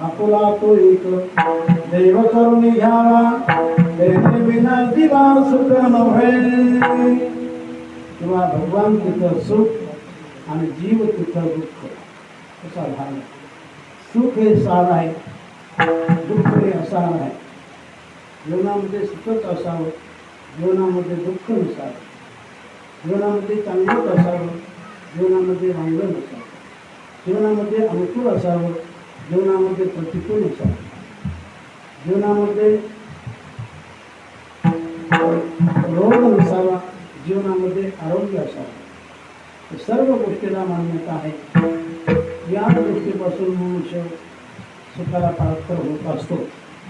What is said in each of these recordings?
आपुला तो एक देव करून घ्यावा देणे विना दिवा सुख नव्हे किंवा भगवान तिथं सुख आणि जीव तिथं दुःख असा भाग. सुख हे सार आहे, दुःख हे असार आहे. जीवनामध्ये सुखच असावं, जीवनामध्ये दुःख नसावं, जीवनामध्ये चांगलंच असावं, जीवनामध्ये वांगलं नसावं, जीवनामध्ये अनुकूल असावं, जीवनामध्ये प्रतिकूल असावं, जीवनामध्ये रोग नसावा, जीवनामध्ये आरोग्य असावं. सर्व गोष्टीला मान्यता आहे. या गोष्टीपासून मनुष्य सुखाला पात्र होत असतो.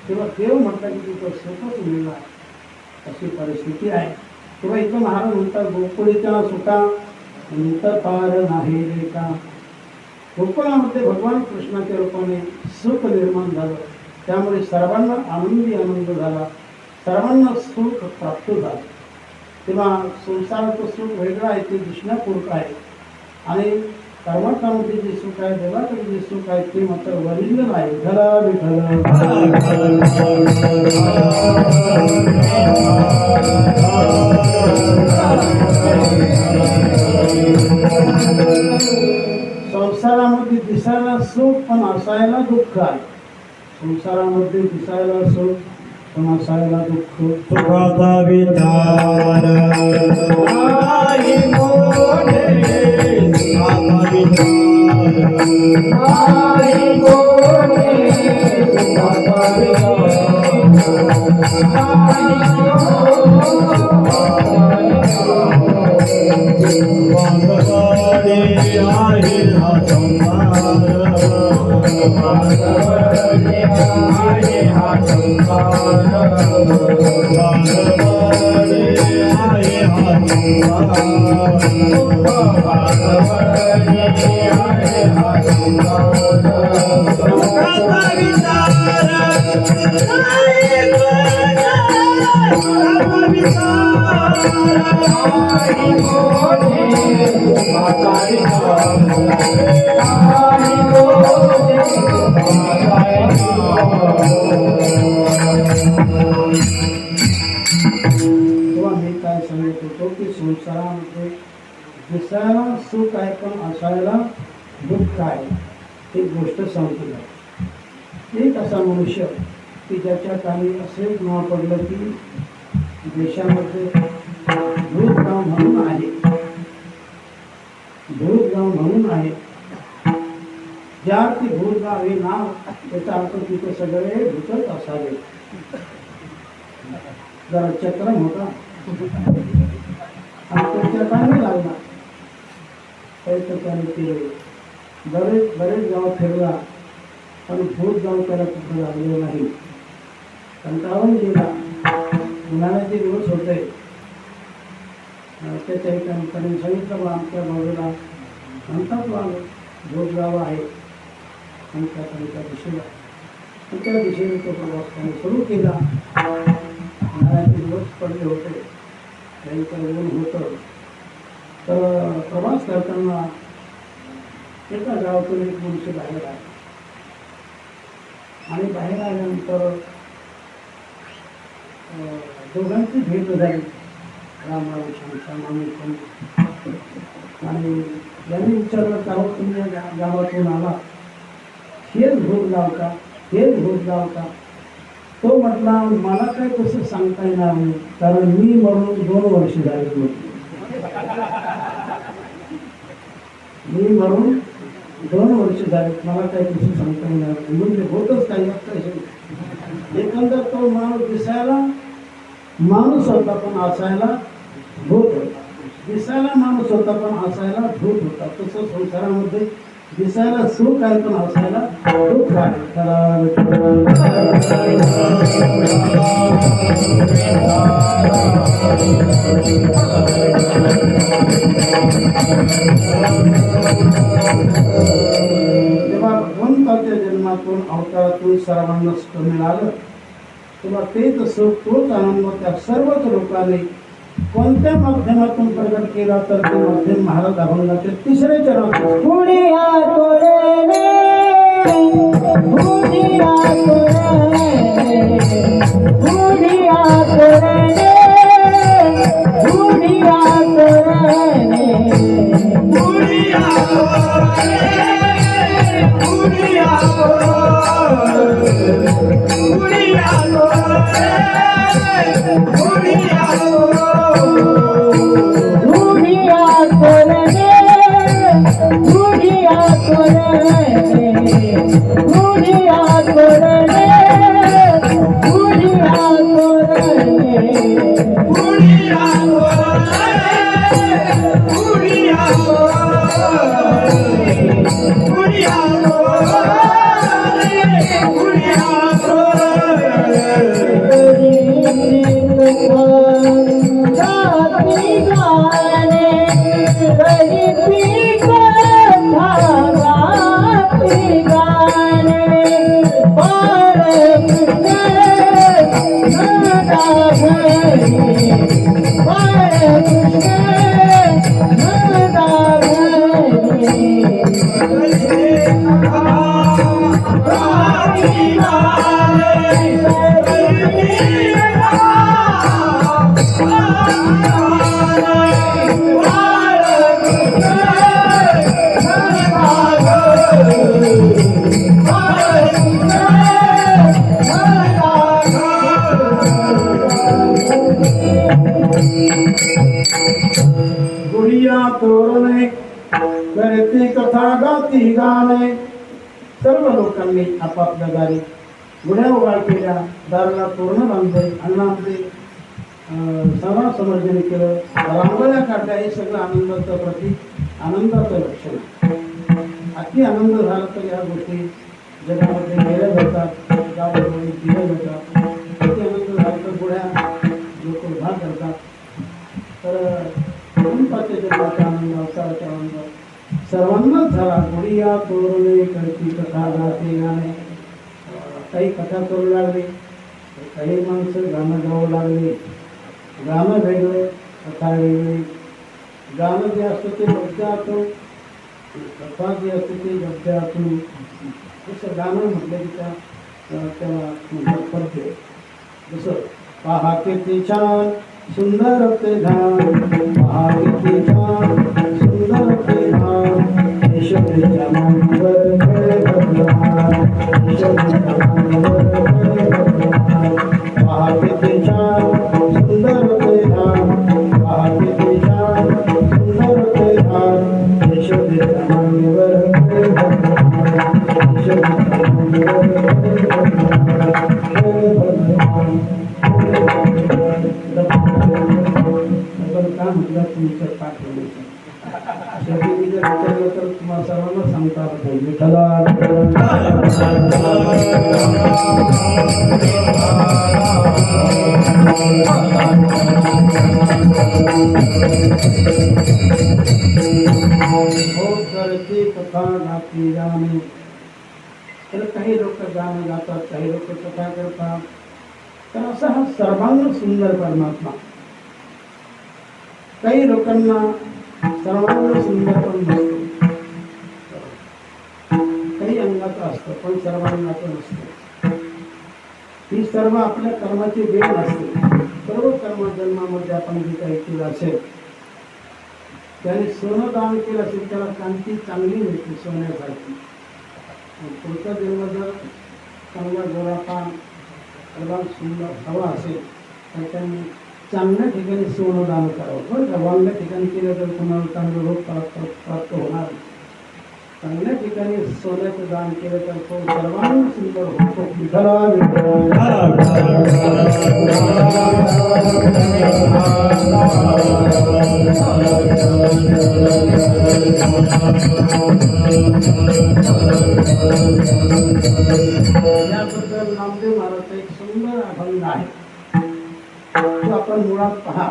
तेव्हा देव म्हणतात की तिथं सुखच मिळणार अशी परिस्थिती आहे. तेव्हा इथं महाराज म्हणतात गोकुळीच्या सुखा नंतर पार नाही रे का. गोकुळामध्ये भगवान कृष्णाच्या रूपाने सुख निर्माण झालं, त्यामुळे सर्वांना आनंदी आनंद झाला, सर्वांना सुख प्राप्त झालं. तेव्हा संसाराचं सुख वेगळं आहे, ते दिसण्यापूर्वक आहे, आणि कर्मार्थामध्ये जे सुख आहे, देवाकडे जे सुख आहे ते मात्र वरिष्ठ आहे. विठला संसारामध्ये दिसायला सुख पण असायला दुःख आहे. संसारामध्ये दिसायला सुख पण असायला दुःख. सुखाचा विचार संसारामध्ये दिसायला सुख आहे पण असायला दुःख आहे. एक गोष्ट सांगतो. एक असा मनुष्य की ज्याच्या कानी असे नाव पडलं की देशामध्ये भूतगाव म्हणून आहे, भूतगाव म्हणून आहे. ज्या ती भूतगाव हे नाव, त्याचा अर्थ तिथे सगळे भूतच असावे. जरा चक्रम होता आणि त्याच्या काय लागला त्याने केले. बरेच गाव फिरला पण भूत गाव त्याला कुठं लागलेलं नाही. कंटाळून गेला. उन्हाळ्याचे दिवस होते. त्याच्या एका मित्राने सांगितलं बा आमच्या बाजूला म्हणतात बा भूत गाव आहे आणि त्या दिशेला, त्या दिशेने तो प्रवास त्याने सुरू केला. उन्हाळ्याचे दिवस पडले होते, भयंकर ऊन होतं. तर प्रवास करताना एका गावातून एक मनुष्य बाहेर आला आणि बाहेर आल्यानंतर दोघांची भेट झाली. रामराव छान माणूस आणि यांनी विचारलं का हो तुम्ही या गावातून आला, हेच भूत गाव का, हेच भूत गाव का? तो म्हटला मला काय तसं सांगता येणार नाही, कारण मी मरून 2 वर्ष झाले होते. मी मरून 2 वर्ष झाले, मला काही तसं सांगता येणार नाही. म्हणजे होतच काही असतं. एकंदर तो माणूस दिसायला माणूस होता पण असायला भूत होता. दिसायला माणूस होता पण असायला भूत होता. तसं संसारामध्ये दिसायला सुख आहे पण असायला दुःख आहे. तेव्हा भगवंताच्या जन्मातून अवतारातून सर्वांना सुख मिळालं तेव्हा तेच सुख तोच आनंद त्या सर्वच लोकांनी कोणत्या माध्यमातून प्रकट केला तर ते माध्यम महाराज अभंगाचे 3रे चरण. गुढिया तोरणे करती कथा गाती गाणे. सर्व लोकांनी आपापल्या दारी गुढ्या उभा केल्या, दाराला तोरण बांधले, अन्नामध्ये सणा समर्जन केलं, रांगोळ्या काढल्या. हे सगळं आनंदाचं प्रतीक, आनंदाचं लक्षण. अति आनंद झाला तर या गोष्टी जगामध्ये केल्या जातात, गावामध्ये दिल्या जातात. अति आनंद झाला तर गुढ्या लोक उभा करतात. तर भगवंताच्या जन्माचा आनंद, अवताराचा आनंद सर्वांनाच झाला. गुढिया तोरणे करती कथा गाते गाणे. काही कथा करू लागले, काही माणसं गाणं गाऊ लागले. गाणं वेगळं, कथा वेगळी. गाणं जे असतं ते गद्यातून, कथा जी असते ते गद्यातून. जसं गाणं म्हटलं की त्याला पडते. जसं पहा किती छान सुंदर ते धाम, पहा किती छान सुंदर ते धाम. यशोदेच्या मांडीवर खेळे भगवान, यशोदेच्या मांडीवर खेळे भगवान. पहा किती छान सुंदर ते धाम, पहा किती छान सुंदर ते धाम. यशोदेच्या मांडीवर खेळे भगवान, यशोदेच्या मांडीवर खेळे भगवान, खेळे भगवान. काय म्हटलं तुमचं पाठवलं शेवटी मी जर विचारलं तर तुम्हाला सर्वांना सांगता आलं पाहिजे. कथा गाती गाणे. तर काही लोक गाणं गातात, काही लोक कथा करतात. तर असा हा सर्वांग सुंदर परमात्मा. काही लोकांना सर्वांना सुंदर पण नसतो, काही अंगाचं असतं पण सर्वांगाचं नसतं. ही सर्व आपल्या कर्माची देण असते. सर्व कर्म जन्मामध्ये आपण जे काही केलं असेल, त्याने सोनं दान केलं असेल, त्याला कांती चांगली मिळते सोन्यासारखी. पुढचा जन्म जर चांगला गोरापान सर्वात सुंदर हवा असेल तर त्यांनी चांगल्या ठिकाणी सोनं दान करावं. बरं का, वांगल्या ठिकाणी केलं तर तुम्हाला चांगलं रोग प्राप्त होणार. चांगल्या ठिकाणी सोन्याचं दान केलं तर तो सर्वांना सुंदर होतो. याबद्दल नामदेव महाराजचा एक सुंदर अभंग आहे, तो आपण मुळात पहा.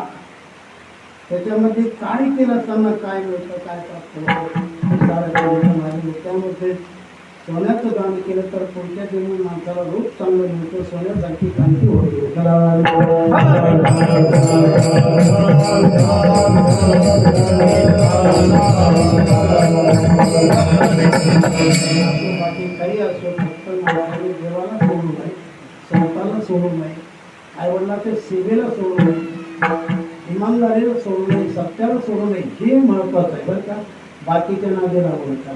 त्याच्यामध्ये काय केलं असताना काय मिळतं, काय प्राप्त होतं, त्यामध्ये सोन्याचं दान केलं तर पुढच्या जन्मी माणसाला रूप चांगलं मिळतं, सोन्यासारखी कांती होते. बाकी काही असो, फक्त माणसाने देवाला सोडू नये, संतांना सोडू नये, आईवडिलाच्या सेवेला सोडू नये, इमानदारीला सोडू नये, सत्याला सोडू नये, हे महत्वाचं आहे. बरं का, बाकीच्या नादी लागू नका.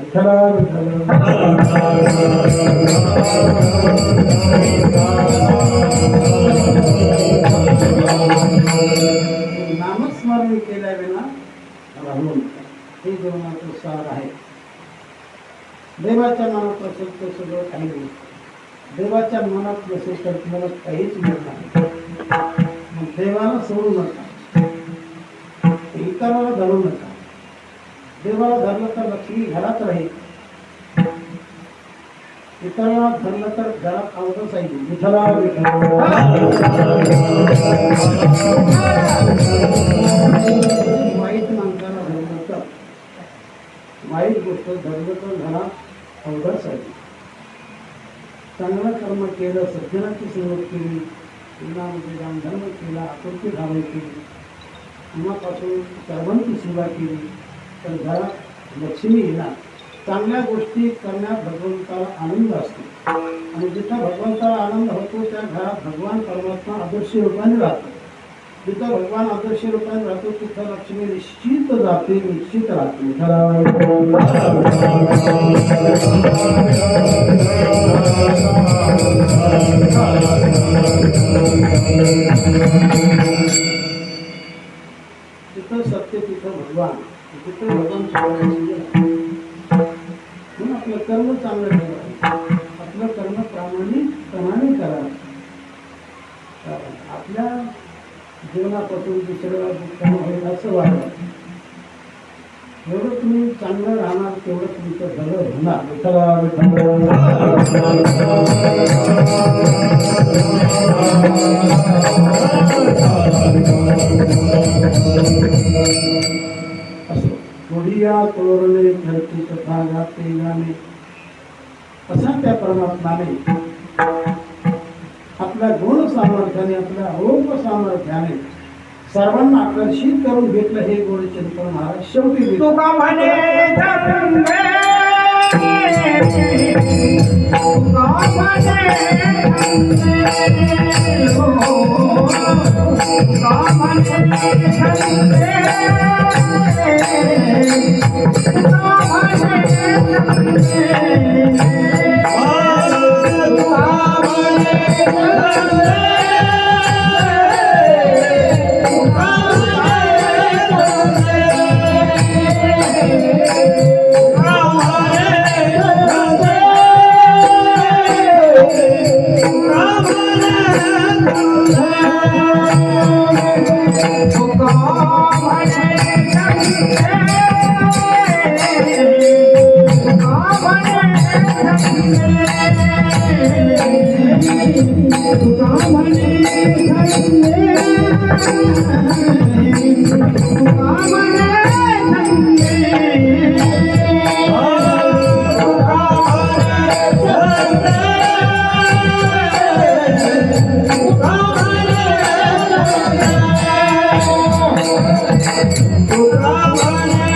नामस्मरण केल्या विना राहू नका, हे जीवनाचं सार आहे. देवाच्या मनात असेल तर सगळं काही नाही, देवाच्या मनात नसेल तर तुम्हाला काहीच मिळणार नाही. मग देवाला सोडू नका, इतराला धरू नका. देवाला धरलं तर लक्ष्मी घरात राहील, इतराला धरलं तर घरात अवधच आहे. विठ्ठला वाईट माणसाला धरलं तर, वाईट गोष्ट धरलं तर घरात अवधच आहे. चांगलं कर्म केलं, सज्जनाची सेवा केली, जीवनामध्ये दानधर्म केला, आपुलकी भावना केली, मनापासून सर्वांची सेवा केली तर घरात लक्ष्मी येणार. चांगल्या गोष्टी करण्यात भगवंताला आनंद असतो आणि जिथं भगवंताला आनंद होतो त्या घरात भगवान परमात्मा आदर्श रूपाने राहतो. जिथं भगवान आदर्श रूपाने राहतो तिथं लक्ष्मी निश्चित जाते, निश्चित राहते. जिथं सत्य तिथं भगवान, जिथं भगवान म्हणून आपलं कर्म चांगलं ठेवावं, आपलं कर्म प्रामाणिकपणाने करावं. आपल्या जीवनापासून दुसऱ्याला दुःख होईल असं वाटतं. एवढं तुम्ही चांगलं राहणार तेवढं तुमचं भलं होणार. असो थोडिया तोरणे धरती तथा गाते गाणे, असा त्या परमात्माने आपल्या गुण सामर्थ्याने, आपल्या अरोप सामर्थ्याने सर्वांना आकर्षित करून घेतलं. हे गोड चिंतन महाराज शेवटी तुका म्हणे तुका म्हणे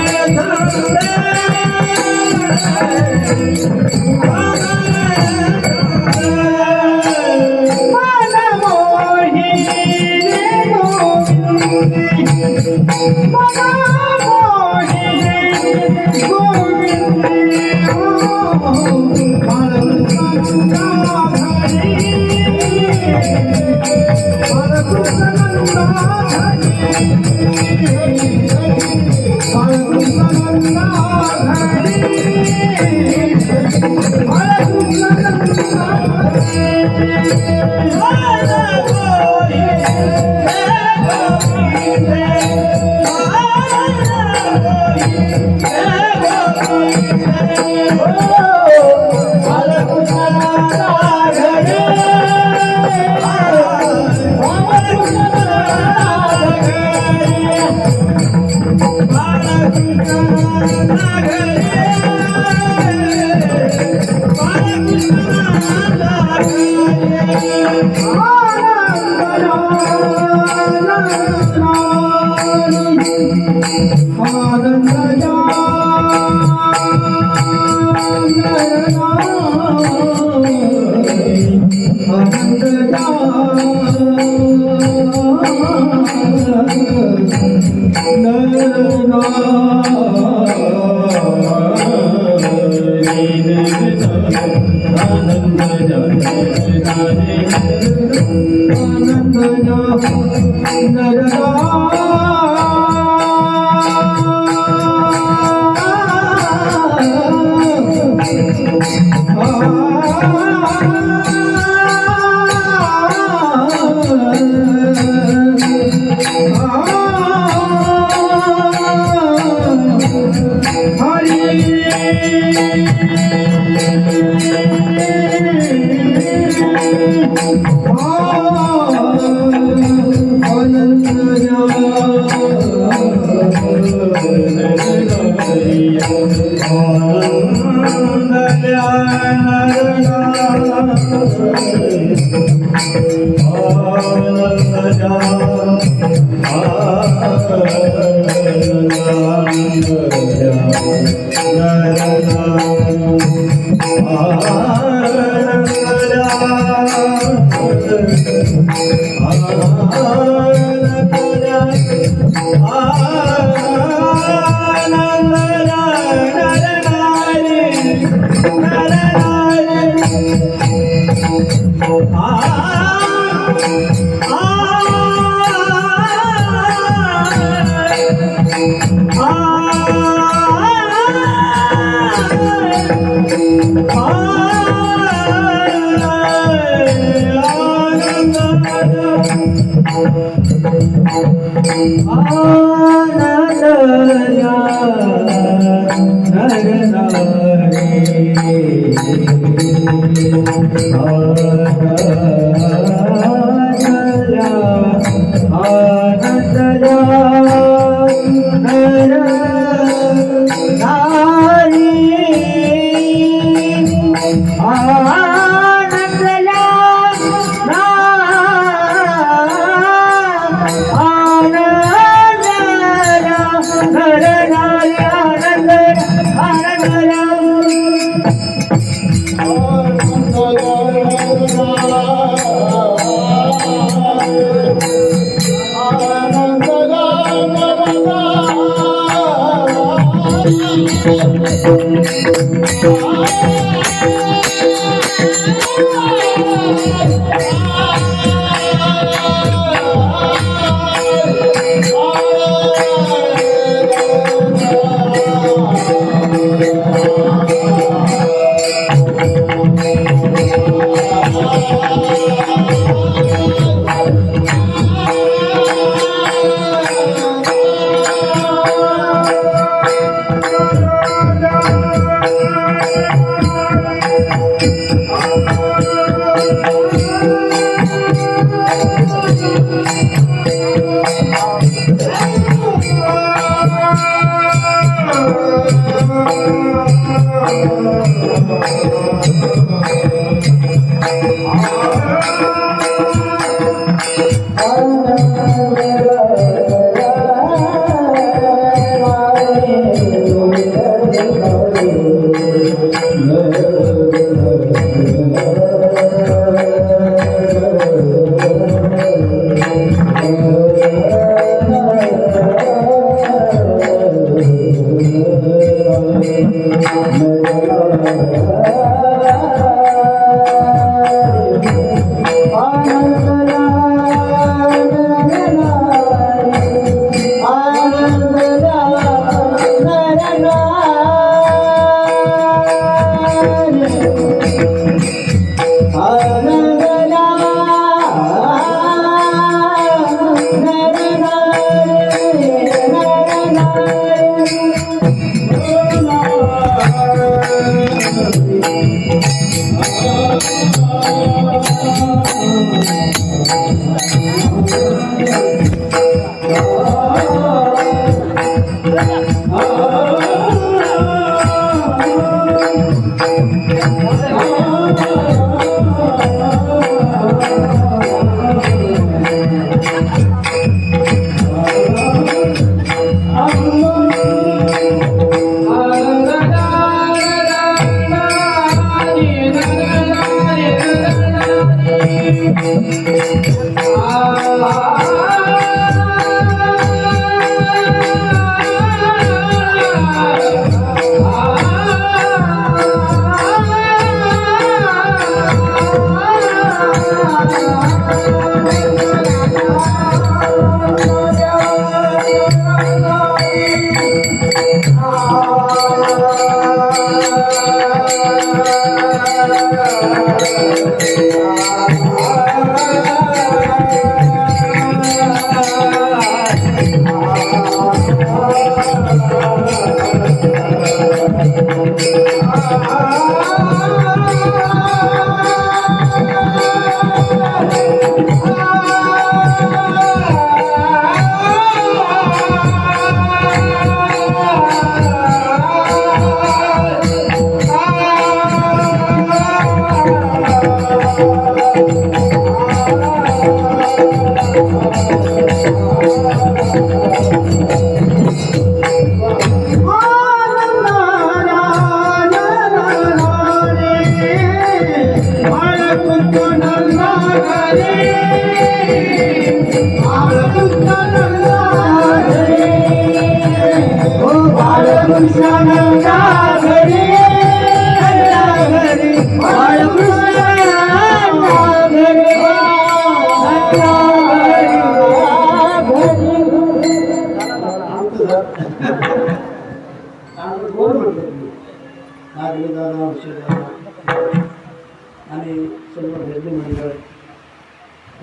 आणि सर्व भेदे मंडळ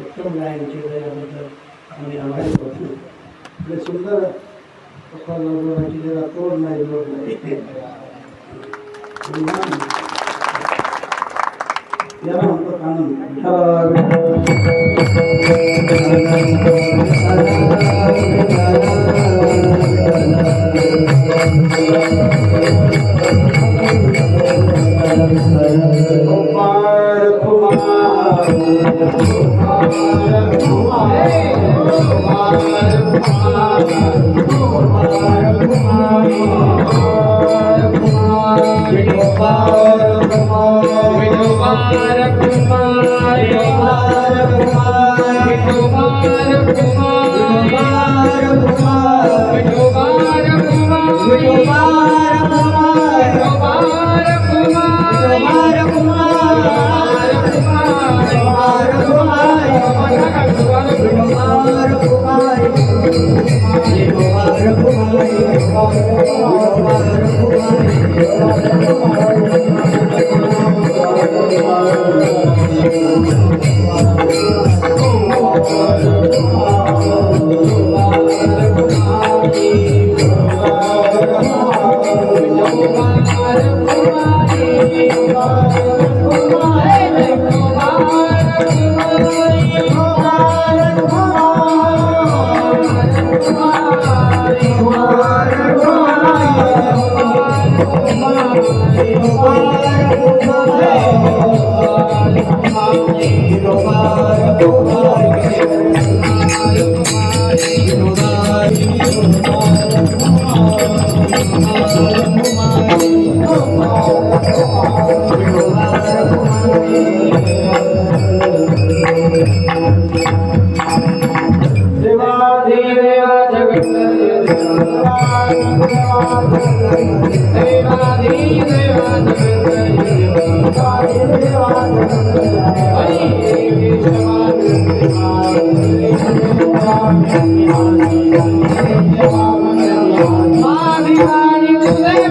उत्तम गायनचे दयाबद्दल आम्ही आभारी होतो. म्हणजे सुंदर तोड नाही जोड नाही याला म्हणतो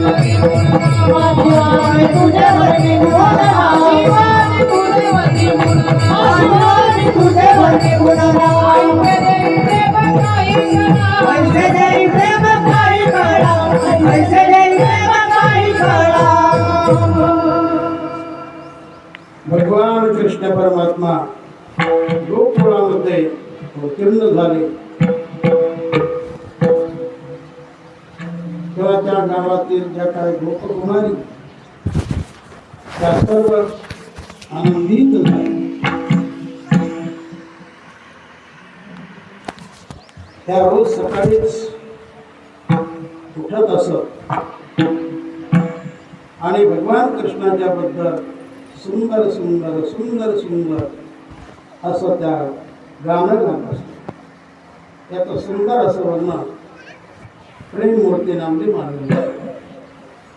Hare जीवाने तुझ्यावरती गुण जीवाने तुझ्यावरती गुण जीवाने तुझ्यावरती गुण ऐसे देई प्रेम काही कळा ऐसे देई प्रेम काही कळा भगवान कृष्ण परमात्मा गोकुळामध्ये अवतीर्ण झाले तेव्हा त्या गावातील ज्या काही गोपकुमारी त्या सर्व आनंदित झाल्या. त्या रोज सकाळीच उठत असत आणि भगवान कृष्णाच्या बद्दल सुंदर सुंदर सुंदर सुंदर असं त्या गाणं गात असत. त्याचं सुंदर असं वर्णन प्रेममूर्ती नामदेव महाराज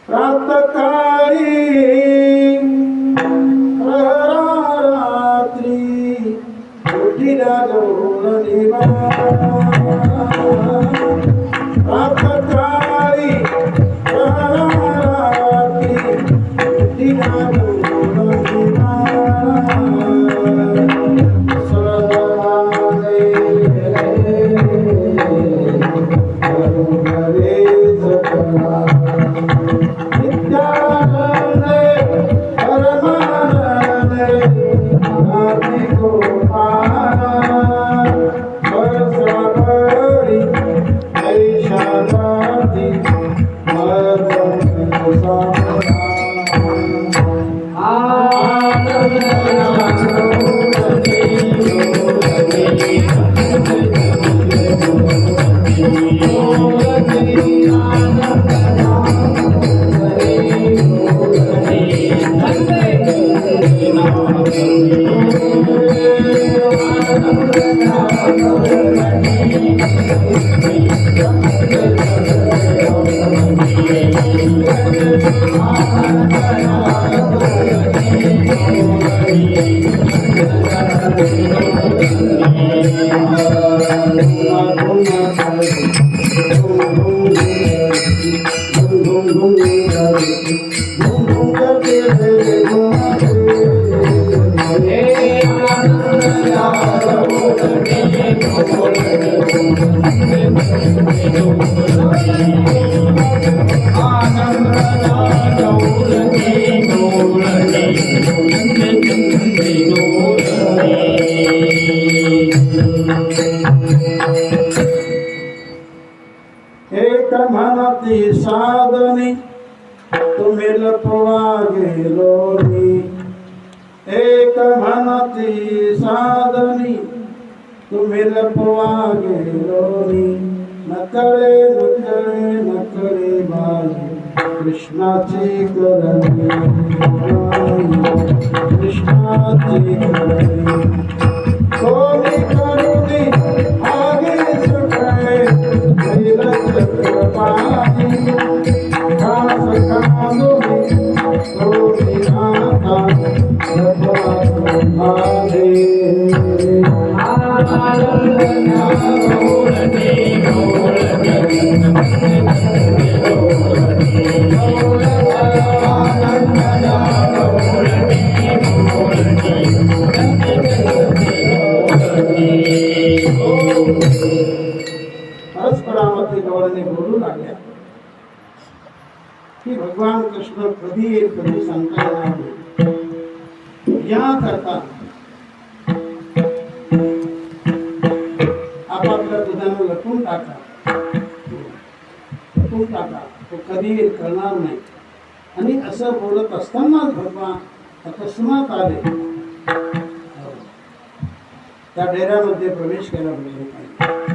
प्रातःकाळी रात्री उठिला गौरणी प्रातःकाळी रात्री उठिला एक म्हणती साधनी तुम्ही लपवा गेलो नी एक म्हणती साधनी तुम्ही लपवा गेलो नी नकळे नकळे नकळे बाई कृष्णाची करणी कृष्णाची करणी कोणी करुणी आगे सगळे परस्परामध्ये गवळणी बोलू लागल्या की भगवान कृष्ण कधी येईल कधी सांगता येणार नाही. या करता आपापल्या दुधानं लपून टाका तो कधी येईल कळणार नाही. आणि असं बोलत असतानाच भगवान अकस्मात आले त्या डेऱ्यामध्ये प्रवेश केला.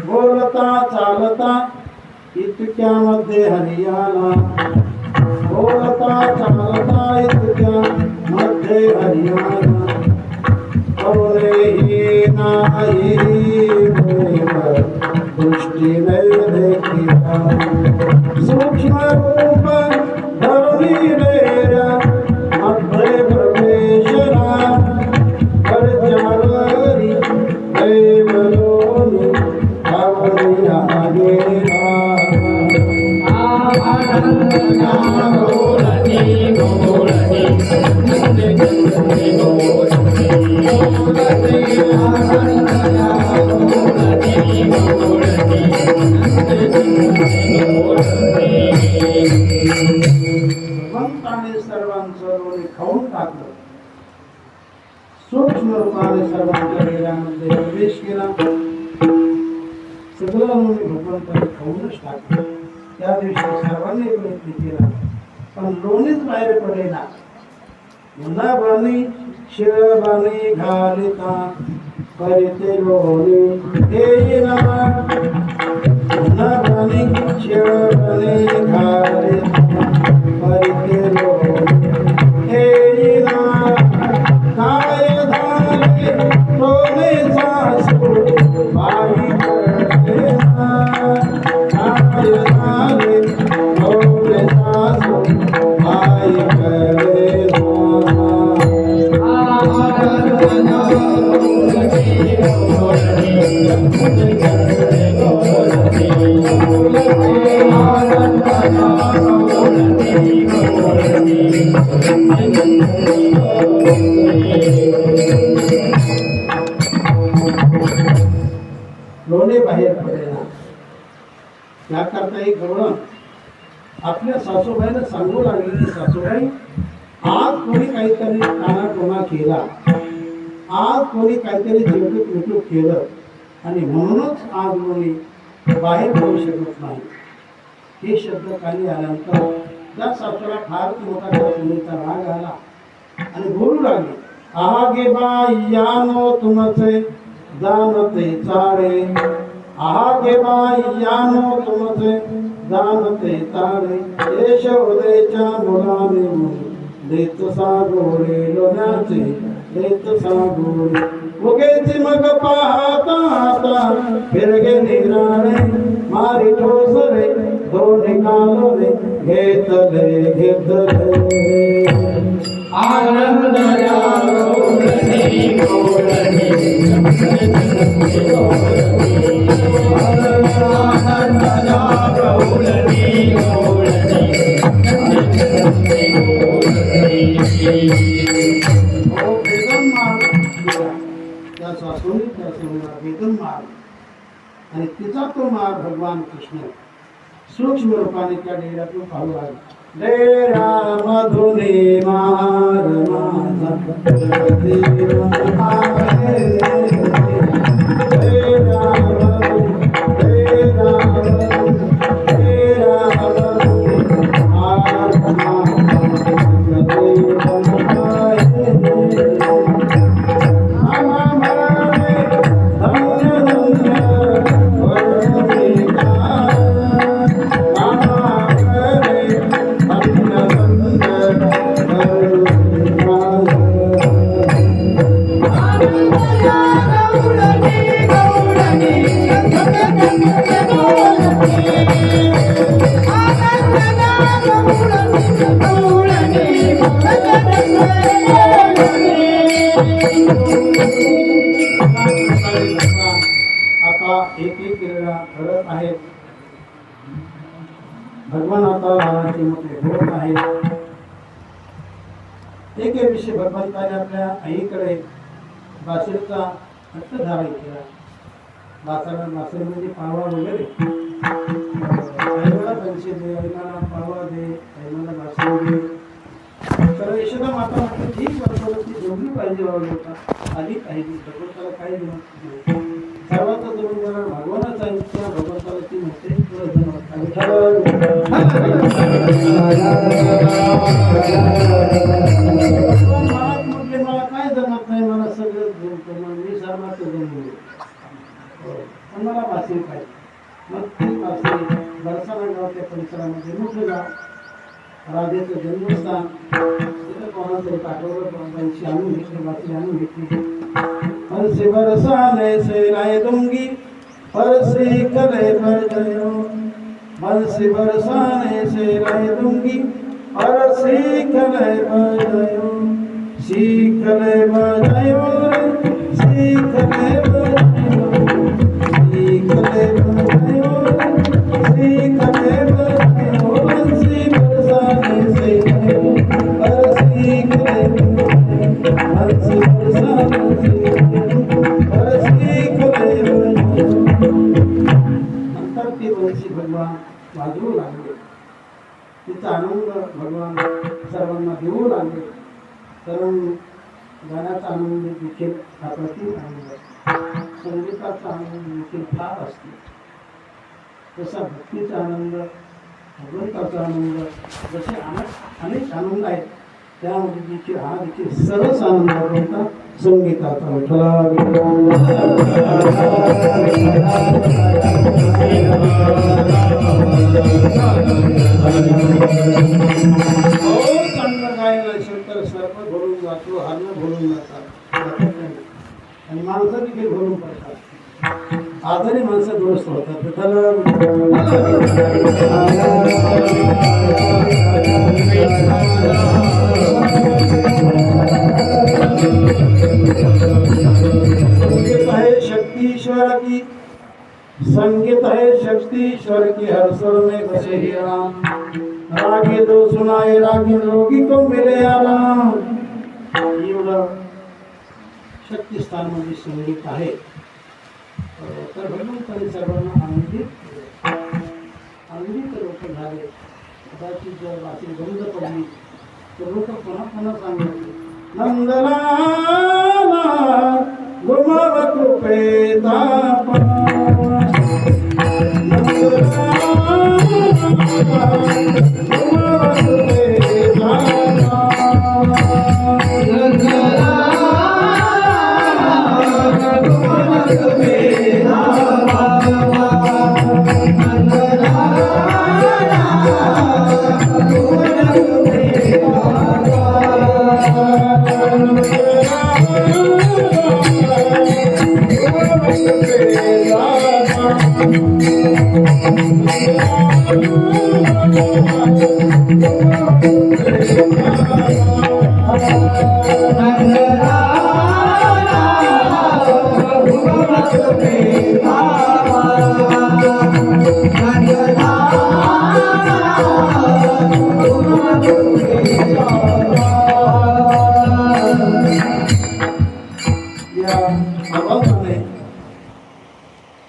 बोलता चालता इतक्यामध्ये हरियाला बोलता चालता इतक्यामध्ये हरियाला करुणेही नाही दृष्टी नाही देखिला सूक्ष्म रूप धरुणी डेऱ्या मध्ये प्रवेशला करचालरी देवलोनी आनंद भगवंताने सर्वांचं लोणी खाऊन टाकलं. सूक्ष्म रूपाने सर्वांच्या डेऱ्यामध्ये प्रवेश केला. सगळं लोणी भगवंताने खाऊनच टाकलं. त्या दिवशी सर्वांनी प्रयत्न केला पण लोणीच बाहेर पडेना. मुलाबानी शिळबानी घालिता परिते लोणी येईना. मुलाबानी शिळबानी घालिता परिते लोणी येईना. काय झाले लोणी सासू बाई कळेना. काय झाले लोणी सासू बाई कळेना. लोणी बाहेर पडेना. याकरता एक गवळण आपल्या सासूबाईला सांगू लागली की सासूबाई आज कोणी काहीतरी कानाटोना केला, आज कोणी काहीतरी झिटूक मिटूक केलं आणि म्हणूनच आज लोणी बाहेर पडू शकत नाही. हे शब्द खाली आल्यानंतर त्या सासूला फार मोठा त्या सुनेचा राग आला आणि बोलू लागली. आगे बाई यानो तुमचे जानते चाळे. आगे बाई यानो तुमचे जानते चाळे. यशोदेच्या मुलाने देत सागोरे लोण्याचे देत सागोरे. उगेच मग पाहता आता फिरगे निराळे. मारी ठोस रे दोन्ही कालो रे घेतले घेतले. आनंद आणि तिचा तो मार भगवान कृष्ण सूक्ष्म रूपाने त्या डेऱ्यातून पाहू लागला. डेरा मधुने मार माझा एक एक क्रीडा करत आहेत. भगवान आता रामाचे मोठे होत आहेत. एक एक विषय भगवंताने आपल्या आईकडे बासरीचा हट्ट धारण केला. बासरीमध्ये पावा वगैरे आईला पैसे दे, आईला पावा दे, आईला बासरी दे. तर यशोदा माता म्हटलं ठीक बरोबर ती जोडली पाहिजे होता आधी पाहिजे. भगवंताला काही देणार सर्वांचा जबाबदार भगवानच आहे. त्या भगवंताला ती म्हणते म्हटले मला काय जमत नाही, मला सगळं जमतं, मग मी सर्वांचं जमलो पण मला बासरी पाहिजे. मग ती बासरी बरसाणा गावाच्या परिसरामध्ये मोठं गाव, राधेचं जन्मस्थान. तिथं कोणातरी पाठवलं, त्यांची आणून घेतली, बासरी आणून घेतली. हंसी बरसाने से लाए दूंगी परसी कले बजायो. हंसी बरसाने से लाए दूंगी परसी कले बजायो. सीखले बजायो रे सीखले बजायो. सीखले बजायो रे सीखले बजायो. हंसी बरसाने से परसी कले बजायो. हंसी बरसाने से नंतर ते वंशी भगवान वाजवू लागले. तिचा आनंद भगवान सर्वांना देऊ लागले. कारण गाण्याचा आनंद देखील हा प्रति आनंद आहे. संगीताचा आनंद देखील फार असतो. तसा भक्तीचा आनंद, भगवंताचा आनंद, जसे अनेक आनंद आहेत त्यामध्ये देखील हा देखील सरस आनंद भगवंता संगीताचा. चांगलं गायला असेल तर सर्प भरून जातो, हरण भरून जातात आणि माणसं देखील भरून पडतात. आजारी माणसं दुरुस्त होतात. संगीत है शक्ति ईश्वर की, संगीत है शक्ति ईश्वर की, हर स्वर में बसे ही राम. रागे दो सुनाए रागी रोगी को मिले आराम. एवढं शक्तिस्थानमध्ये संगीत आहे. तर भगवंताने सर्वांना आनंदित लोक झाले. कदाचित जर वाची बंद पडली तर लोक पुन्हा पुन्हा सांगले नंदलाला गुमाव कृपेता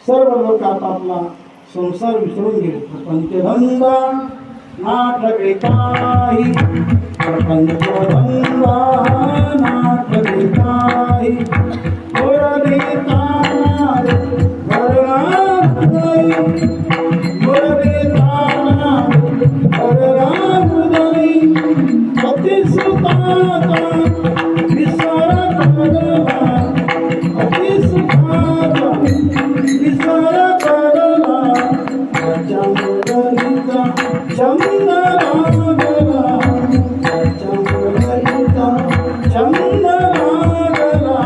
सर्व लोक आपापला संसार विसरून गेले. पंचधंदा नाटके काही, पंचधंदा नाटके काही, मुरली तार भरणाई, मुरली तार भरणाई, अति सुताता विसर करला, अति सुताता विसर करला. चंद्रलिता चंद्रलागला, चंद्रलिता चंद्रलागला.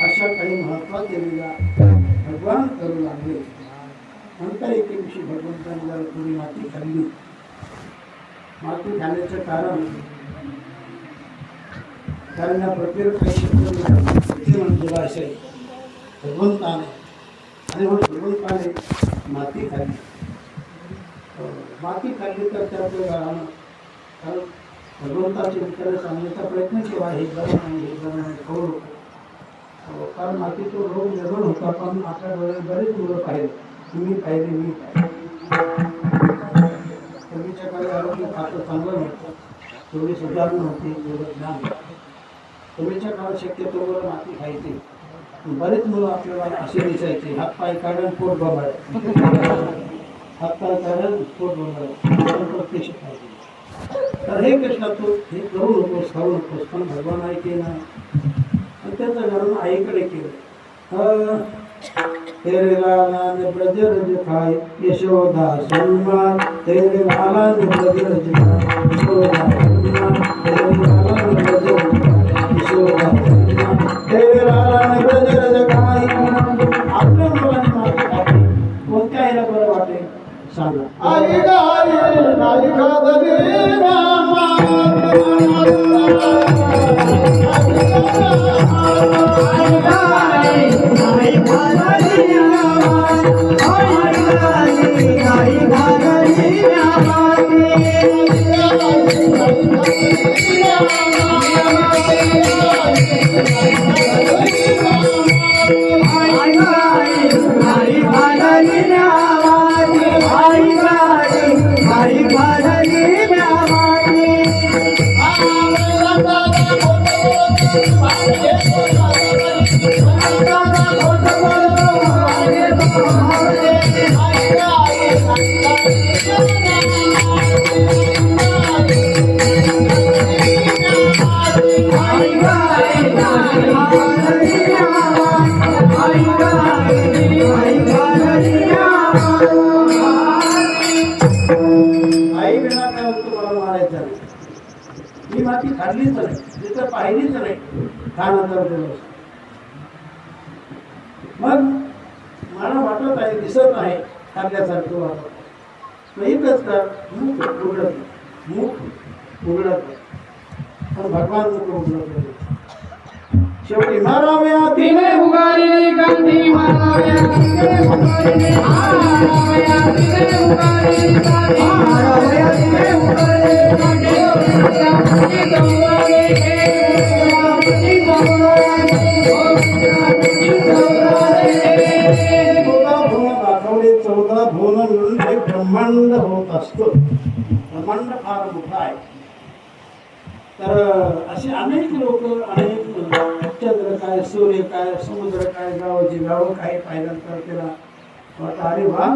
अशा काही महत्वाच्या लीला भगवान करू लागले. नंतर एके दिवशी भगवंतांनी जरा थोडी माती खाल्ली. माती खाण्याचं कारण या प्रत्येक काही म्हणलेलं असेल भगवंताने, आणि म्हणून भगवंताने माती खाल्ली. माती खाल्ली तर त्यातलं घरानं, कारण भगवंताचे मित्राला सांगण्याचा प्रयत्न केला हे बरं नाही, हे बरं नाही, खाऊ नको. कारण मातीचा रोग निर्माण होता. पण आपल्या डोळ्यात बरेच मुलं पाहिले, तुम्ही पाहिले, मी पाहिले. पूर्वीच्या काळी आरोग्य फार चांगलं नव्हतं, थोडी सुधारणा नव्हती, थोडं ज्ञान. पूर्वीच्या काळात शक्यतो माती खायची. बरेच मुलं आपल्याला असे दिसायचे, हातपाय काढून पोट बघाय, हातपाय काढून पोट बघाय, प्रत्यक्ष खायचे. तर हे कृष्णा तू हे करू नकोस, खाऊ नकोस. पण भगवान ऐके ना. आणि त्याचं कारण आईकडे केलं. तेरे लाला ने ब्रज रज खाए यशोदा सन्मान, तेरे लाला ने ब्रज रज खाए यशोदा सन्मान, तेरे लाला ने ब्रज रज खाए यशोदा सन्मान, तेरे लाला ने ब्रज रज खाए. सांगा. आई गाई नाही खादली नामा आई बिना काय होतं मला मारायचं नाही. मी माती खाल्लीच नाही, तिथं पाहिलीच नाही. खाण्याचा दिवस मग मला वाटत आहे, दिसत आहे खाल्ल्यासारखं वाटत. एकच कर, मुख उघडत पण भगवान मुख उघडत. शेवटी माराव्या तिने उगारी गांधी माराव्या तिने उगारी माराव्या तिने उगारी गांधी माराव्या तिने उगारी गांधी चौदा भुवन मिळून एक ब्रह्मांड होत असतं. ब्रह्मांड फार मोठं आहे. तर असे अनेक लोक, अनेक चंद्र काय, सूर्य काय, समुद्र काय, गावाची गावं काय पाहिल्यानंतर त्याला वाटतं अरे वा,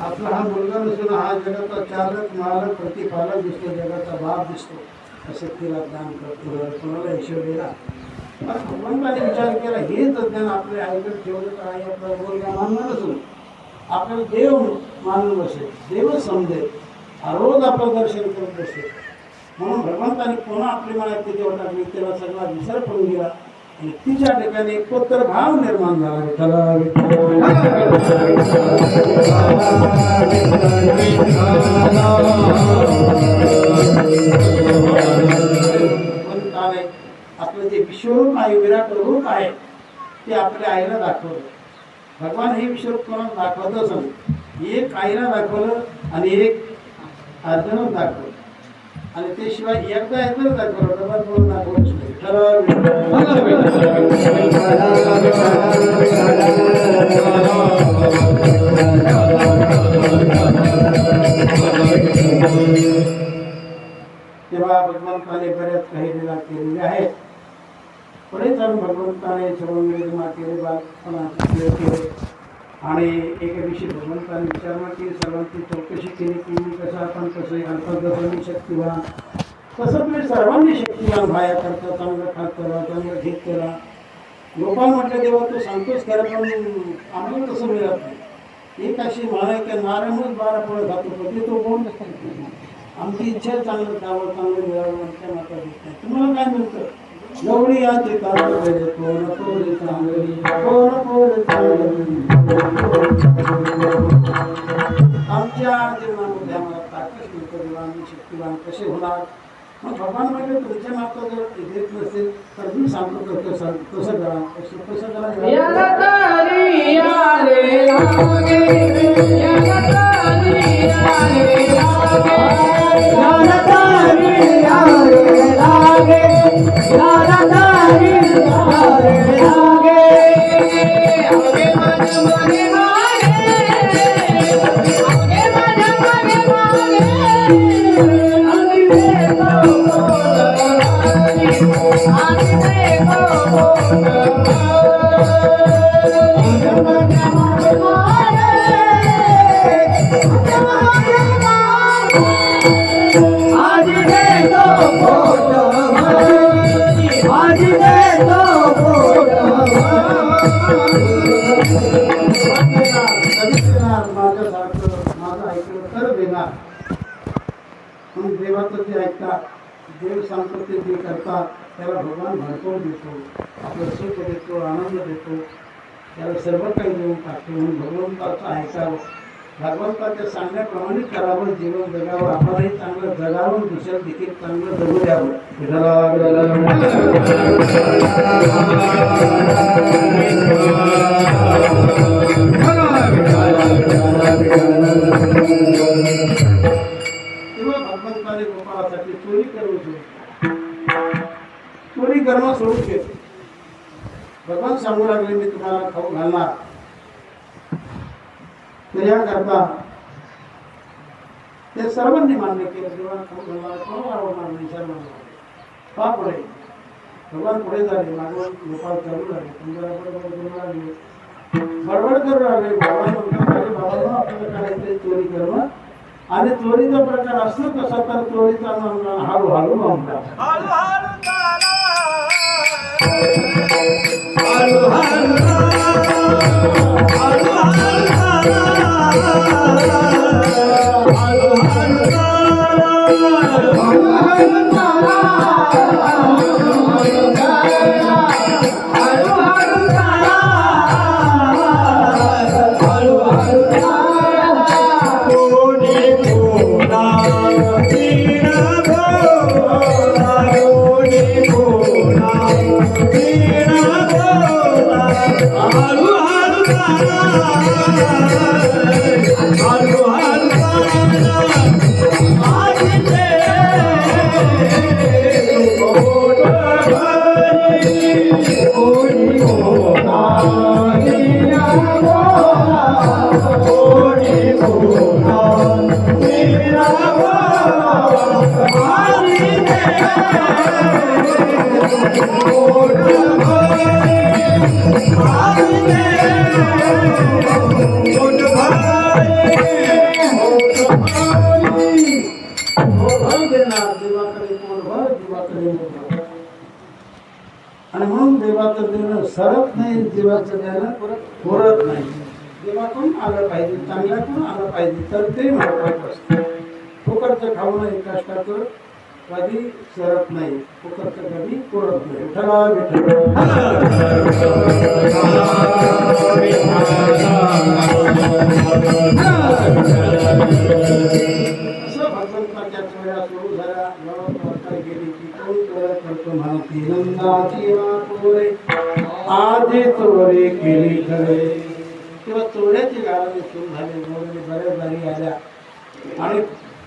आपला हा मुलगा नसून हा जगाचा चालक, मालक, प्रतिपालक दिसतो, जगाचा बाप दिसतो. असं तिला दान करतो, कोणाला हिशोब दिला. पण भगवंताने विचार केला, हे ज्ञान आपल्या आईकडे ठेवलं तर आई आपला मुलगा मानणार नसून आपल्याला देव मानून बसेल, देवच समजेल, रोज आपलं दर्शन करत बसेल. म्हणून भगवंताने पुन्हा आपली मनात ती देव टाकली. त्याला सगळा विसर पडून गेला आणि तिच्या ठिकाणी एकोत्तर भाव निर्माण झाला. भगवंताने आपलं जे विश्वरूप आहे, विराट रूप आहे, ते आपल्या आईला दाखवलं. भगवान हे विश्वरूप कोणाला दाखवतच नाही. एक आईला दाखवलं आणि एक अर्जुनच दाखवलं. आणि ते शिवाय एकदा एकदा दाखवलं, डबल करून दाखवलंच नाही. तेव्हा भगवंताने बऱ्याच काही लीला केलेल्या आहेत. पुढे जाऊन भगवंताने सर्वमा केले, बालपणाचे केले. आणि एके दिवशी भगवंताने विचारणा केली, सर्वांची चौकशी केली की मी कसं, आपण कसं, अल्पदर्शनी शक्तिवान, तसं तुम्ही सर्वांनी शक्तिवान भाया करता, चांगलं खात करा, चांगलं घेत करा. लोकांना म्हटलं तेव्हा तू सांगतोच खरं, पण आम्हाला तसं मिळत नाही. एक अशी म्हणाय की नारायणच 12 फळं खातो, कधी तो कोण आमची इच्छा चांगलं खावं, चांगलं मिळावं, आमच्या माता देत नाही. तुम्हाला काय मिळतं? एवढी याची कोण पोरे चांगली, कोण पोरे चांगली. आमच्या जीवनामध्ये आम्हाला ताकद मिळतं, आम्ही शक्तिवान कसे होणार. मग भगवान म्हणजे तुमच्या माता जर घेत नसेल तर मी सांगतो कसं करा, कसं देवाचं जे ऐकतात, देव सांगतो ते करतात, त्याला भगवान भरपूर देतो, आपलं सुख देतो, आनंद देतो, त्याला सर्व काही देऊन टाकतो. म्हणून भगवंताचं ऐकावं. भगवंताच्या सांगण्याप्रमाणे करावं, जीवन जगावं, आपणही चांगलं जगावं, दुसऱ्या देखील चांगलं जगू द्यावं. तेव्हा भगवंताने गोपाळासाठी चोरी करणं सोडून घेतलं. भगवान सांगू लागले, मी तुम्हाला खाऊ घालणार. तर याकरता ते सर्वांनी मान्य केलं. देवाला खाऊ घालणार कोण आवडणार नाही, सर्वांना का पुढे भगवान पुढे झाले, मागवून गोपाळ करू लागले, बडबड करू लागले. भगवान म्हणतात, बाबा आपल्याला करायचं चोरी करणं, आणि चोरीचा प्रकार असतो कसा, तर चोरीचा हळूहळू म्हणतात. आणि म्हणून देवाचं देणं सरत नाही, जीवाचं देणं पुरत नाही. देवाकडून आलं पाहिजे, चांगल्याकडून आलं पाहिजे, तर ते महत्वाचं असतं. फुकटचं खाऊ नये, कष्टाचं कधी सरत नाही, फुकटचं कधी पुरत नाही. विठ्ठला विठ्ठल असं भगवंताच्या चोऱ्या सुरू झाल्या. गेली की कोण चोऱ्या करतो म्हणती, नंदाची पोरे आधी चोरी केली खरे. तेव्हा चोऱ्याची गाळणी सुरू झाली, बऱ्याच जागी आल्या, आणि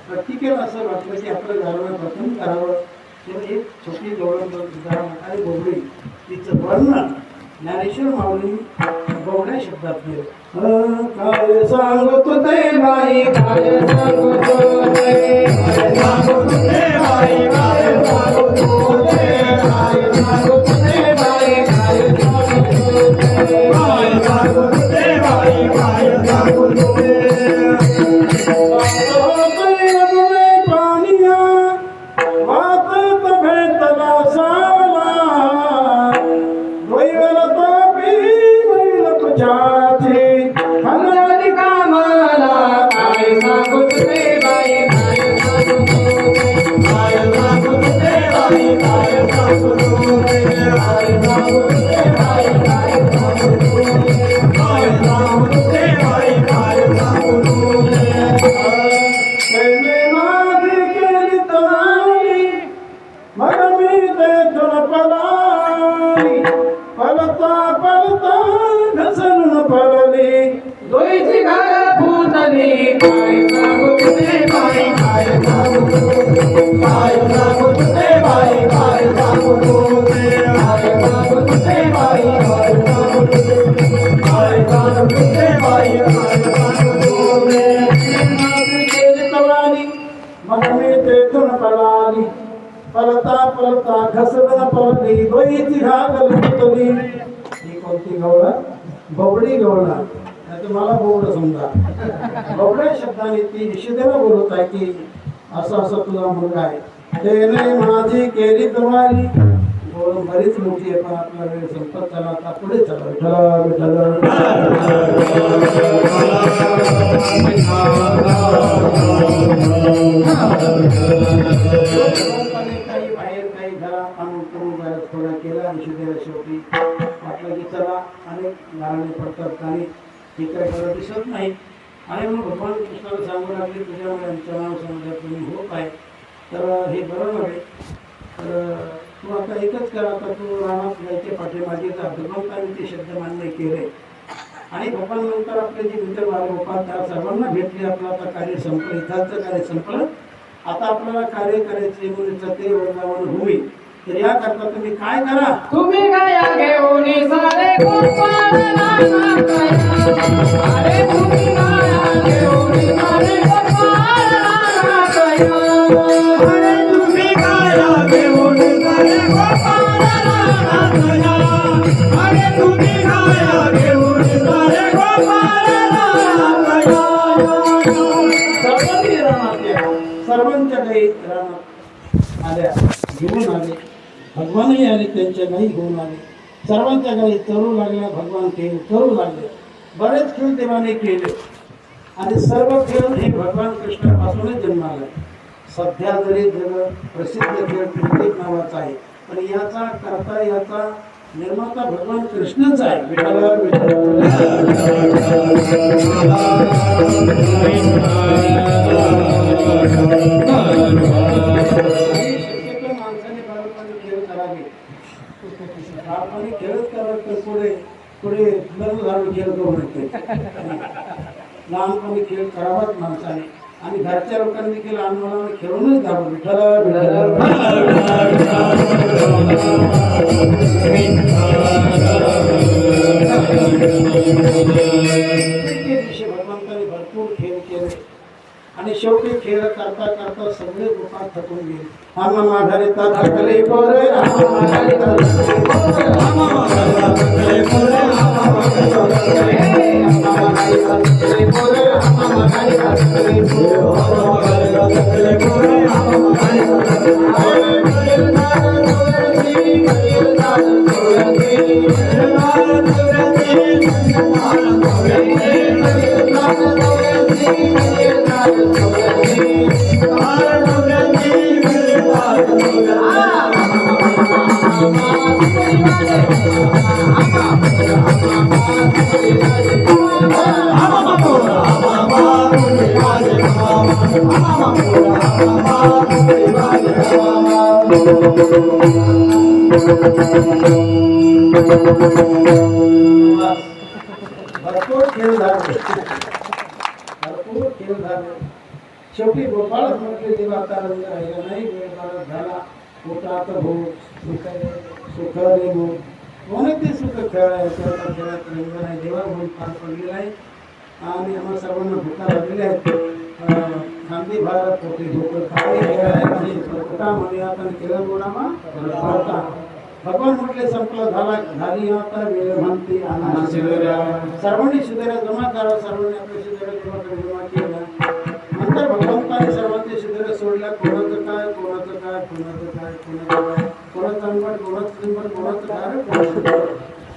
प्रत्येकाला असं वाटलं की आपलं गाणं प्रथम करावं. तेव्हा एक छोटी आणि बोबडी तिचं वर्णन ज्ञानेश्वर माऊली बोबड्या शब्दात केलं. काय सांगतो ते बाई, काय सांगतो ते, काय सांगतो ते बाई, काय सांगतो ते, काय सांगतो ते बाई, काय सांगतो ते, काय सांगतो ते बाई, काय सांगतो ते. पलता पलता घसरण पलली दोईची घागल पुतली. ही कोणती गवळा? बोबडी गवळा. नाही तर मला बोबड समजा. बोबड्या शब्दाने ती निषेधाला बोलत आहे की असं असं तुझा मुलगा आहे. ते नाही माझी केली तुम्हारी बोलून बरीच मोठी आहे, पण आपला वेळ संपत झाला. आता पुढे चला. काही बाहेर काही घरा आणून करून थोडा केला निषेधाला. शेवटी वाटलं की चला, अनेक गाणे पडतात आणि हे काही बरं दिसत नाही. आणि मग भगवान कृष्णाला सांगू लागले तुझ्यामुळे आमचं नाव समाजात होत आहे तर हे बरं नव्हे तर तू आता एकच कर आता तू रानात जायचे पाठीमागे जा भगवंताने ते शब्द मान्य केले आणि भगवान नंतर आपले जे मित्र बाळगोपाल त्या सर्वांना भेटले आपलं आता कार्य संपलं इथाचं कार्य संपलं आता आपल्याला कार्य करायचे मुलीचं ते वृंदावन भूमी तर याकरता तुम्ही काय करा तुम्ही गाया घेऊन सारे गोपाळ नाना कया अरे तुम्ही गाया घेऊन सारे गोपाळ नाना कया अरे तुम्ही गाया घेऊन सारे गोपाळ नाना कया अरे तुम्ही गाया घेऊन सारे गोपाळ नाना कया सर्वांनी रानात सर्वांच्या काही रानात आल्या घेऊन आले भगवानही आले त्यांच्या गाई घेऊन आले सर्वांच्या गाई चरू लागल्या भगवान खेळ करू लागले बरेच खेळ देवाने केले आणि सर्व खेळ हे भगवान कृष्णापासूनच जन्माला सध्या जरी जग प्रसिद्ध खेळ क्रिकेट नावाचा आहे पण याचा करता याचा निर्माता भगवान कृष्णच आहे विठ्ठल माणसाने बालपणी खेळ करावे बालपणी खेळच करावे तर पुढे पुढे लग्न झालं खेळ करू नये लहानपणी खेळ करावाच माणसाने आणि घरच्या लोकांनी देखील लहान खेळूनच द्यावं विठ्ठल भगवंताने भरपूर खेळ केले आणि शेवटी खेळ करता करता सगळे गोपाळ थकून गेले आम्हा माघारी थकले पोरे आम्हा माघारी थकले पोरे आम्हा माघारी थकले पोरे आम्हा माघारी थकले पोरे आम्हा माघारी थकले पोरे आम्हा माघारी भरपूर खेळ झाले भरपूर खेळ झाले शेवटी गोपाळच म्हटले देवा आता रंग राहिला नाही वेळ बारा झाला पोटात भोग सुख रे भोग कोणते सुख खेळायचं खेळात रंग नाही देवा म्हणून पार पडलेला आहे आणि आम्हा सर्वांना भुका लागलेल्या आहेत खांदी भारत पोटे भूक खाली खेळाय पोटा म्हणे आता केलं गोडामा भगवान म्हटले संपलं झाली आता वेळ म्हणते सर्वांनी शिदऱ्या जमा करा सर्वांनी आपल्या शिदऱ्या जमा केला नंतर भगवंताने सर्वांचे शिदऱ्या सोडल्या कोणाचं काय कोणाचं काय कोणाचं काय कोणाचं काय कोणाचं अंबट कोणाचं अंबट कोणाचं काय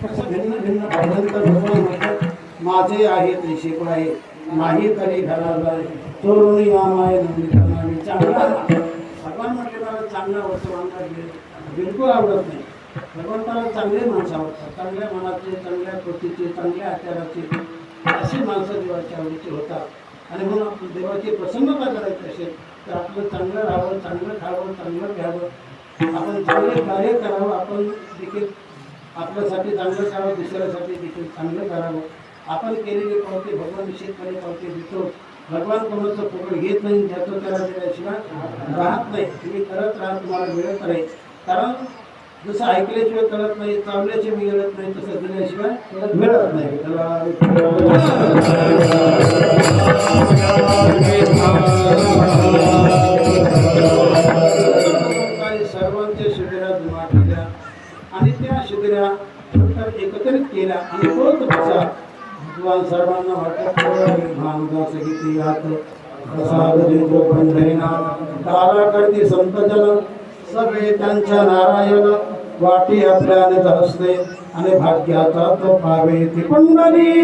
असं भिन्न भिन्न भगवंत भगवान म्हणतात माझे आहे ते शिकवाय नाही तरी घराला चोरून या माय नंदी चांगला भगवान म्हटले मला चांगला वस्तू बिलकुल आवडत नाही भगवंताला चांगले माणसं आवडतात चांगल्या मनाचे चांगल्या कृतीचे चांगल्या आचाराचे अशी माणसं देवाच्या आवडीचे होतात आणि म्हणून आपण देवाची प्रसन्नता करायची असेल तर आपलं चांगलं राहावं चांगलं खावं चांगलं घ्यावं आपण चांगले कार्य करावं आपण देखील आपल्यासाठी चांगलं करावं दुसऱ्यासाठी देखील चांगलं करावं आपण केलेली पावती भगवान निश्चितपणे पावती देतो भगवान कोणाचं फुकट घेत नाही ज्याचं त्याला दिल्याशिवाय राहत नाही तुम्ही करत राहा तुम्हाला मिळत राहील कारण जसं ऐकल्याशिवाय कळत नाही चालल्याशिवाय मिळत नाही तसं दिल्याशिवाय मिळत नाही सर्वांच्या शिबिरात जमा केल्या आणि त्या शिबिरा नंतर एकत्रित केल्या आणि तोच कसा भगवान सर्वांना वाटत भांगा सगळी यात प्रसाद देतो पंढरीनाथ तारा करते संत जन सगळे त्यांच्या नारायण वाटी आपल्याने असते आणि भाग्याचा तो पावे ती पंढरी